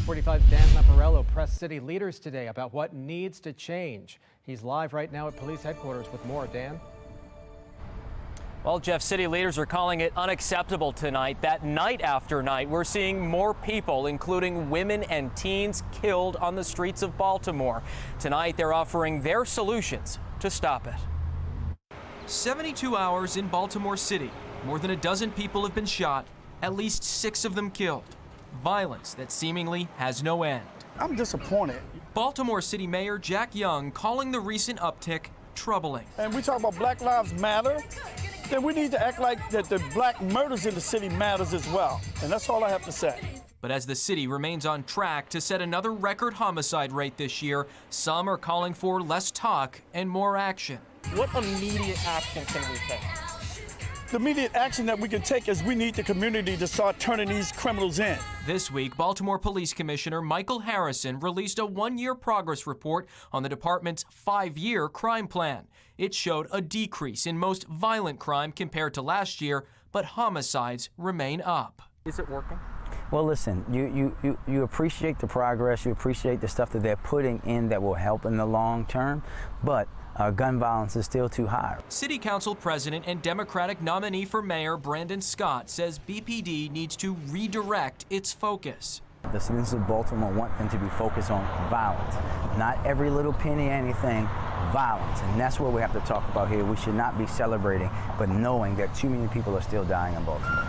45's Dan Lamparello pressed city leaders today about what needs to change. He's live right now at police headquarters with more. Dan? Well, Jeff, city leaders are calling it unacceptable tonight that night after night we're seeing more people, including women and teens, killed on the streets of Baltimore. Tonight they're offering their solutions to stop it. 72 hours in Baltimore City. More than a dozen people have been shot, at least 6 of them killed. Violence that seemingly has no end. I'm disappointed. Baltimore City Mayor Jack Young calling the recent uptick troubling. And we talk about Black Lives Matter, then we need to act like that the black murders in the city matters as well. And that's all I have to say. But as the city remains on track to set another record homicide rate this year, some are calling for less talk and more action. What immediate action can we take? The immediate action that we can take is we need the community to start turning these criminals in. This week, Baltimore Police Commissioner Michael Harrison released a one-year progress report on the department's 5-year crime plan. It showed a decrease in most violent crime compared to last year, but homicides remain up. Is it working? Well, listen, you appreciate the progress, you appreciate the stuff that they're putting in that will help in the long term, but gun violence is still too high. City Council President and Democratic nominee for mayor Brandon Scott says BPD needs to redirect its focus. The citizens of Baltimore want them to be focused on violence. Not every little penny anything, violence. And that's what we have to talk about here. We should not be celebrating, but knowing that too many people are still dying in Baltimore.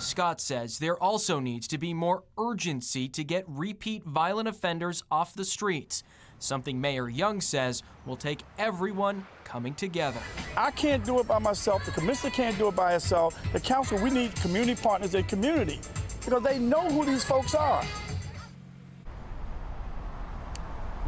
Scott says there also needs to be more urgency to get repeat violent offenders off the streets, something Mayor Young says will take everyone coming together. I can't do it by myself. The commissioner can't do it by herself. The council, we need community partners in community because they know who these folks are.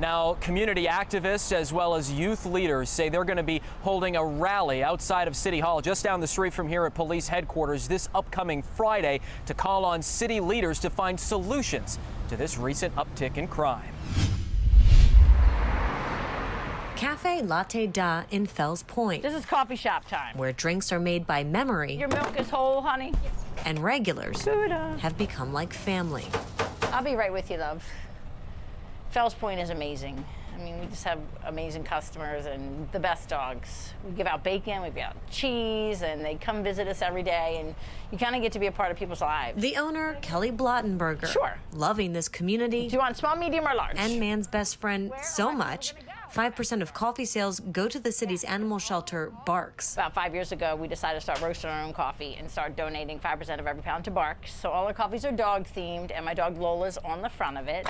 Now, community activists as well as youth leaders say they're going to be holding a rally outside of City Hall just down the street from here at police headquarters this upcoming Friday to call on city leaders to find solutions to this recent uptick in crime. Cafe Latte Da in Fells Point. This is coffee shop time. Where drinks are made by memory. Your milk is whole, honey? And regulars have become like family. I'll be right with you, love. Fells Point is amazing. I mean, we just have amazing customers and the best dogs. We give out bacon, we give out cheese, and they come visit us every day, and you kind of get to be a part of people's lives. The owner, Kelly Blottenberger. Sure. Loving this community. Do you want small, medium, or large? And man's best friend so much. 5% of coffee sales go to the city's animal shelter, Barks. About 5 years ago, we decided to start roasting our own coffee and start donating 5% of every pound to Barks. So all our coffees are dog-themed, and my dog Lola's on the front of it.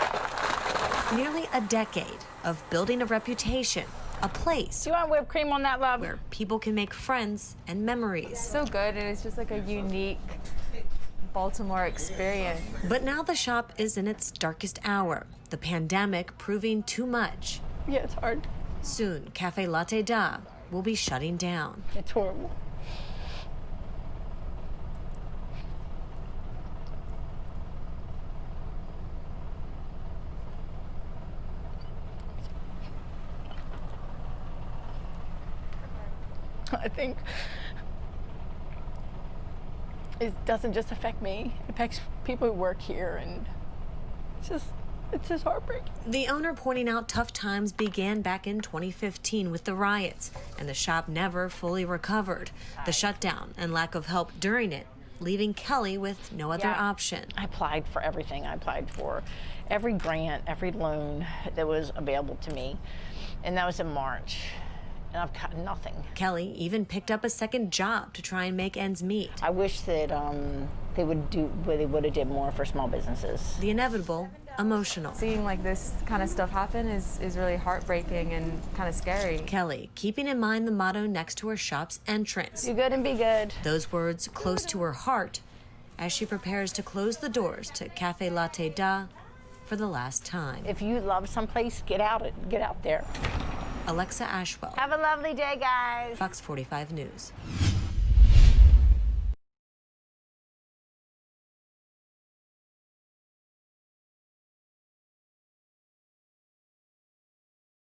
Nearly a decade of building a reputation, a place. Do you want whipped cream on that, love? Where people can make friends and memories. So good, and it's just like a unique Baltimore experience. But now the shop is in its darkest hour, the pandemic proving too much. Yeah, it's hard. Soon, Cafe Latte Da will be shutting down. It's horrible. I think it doesn't just affect me. It affects people who work here, and it's just heartbreaking. The owner pointing out tough times began back in 2015 with the riots, and the shop never fully recovered. The shutdown and lack of help during it, leaving Kelly with no other option. I applied for everything. I applied for every grant, every loan that was available to me, and that was in March. And I've got nothing. Kelly even picked up a second job to try and make ends meet. I wish that they would have did more for small businesses. The inevitable, emotional. Seeing like this kind of stuff happen is really heartbreaking and kind of scary. Kelly keeping in mind the motto next to her shop's entrance. Do good and be good. Those words close to her heart as she prepares to close the doors to Cafe Latte Da for the last time. If you love someplace, get out there. Alexa Ashwell. Have a lovely day, guys. FOX45 News.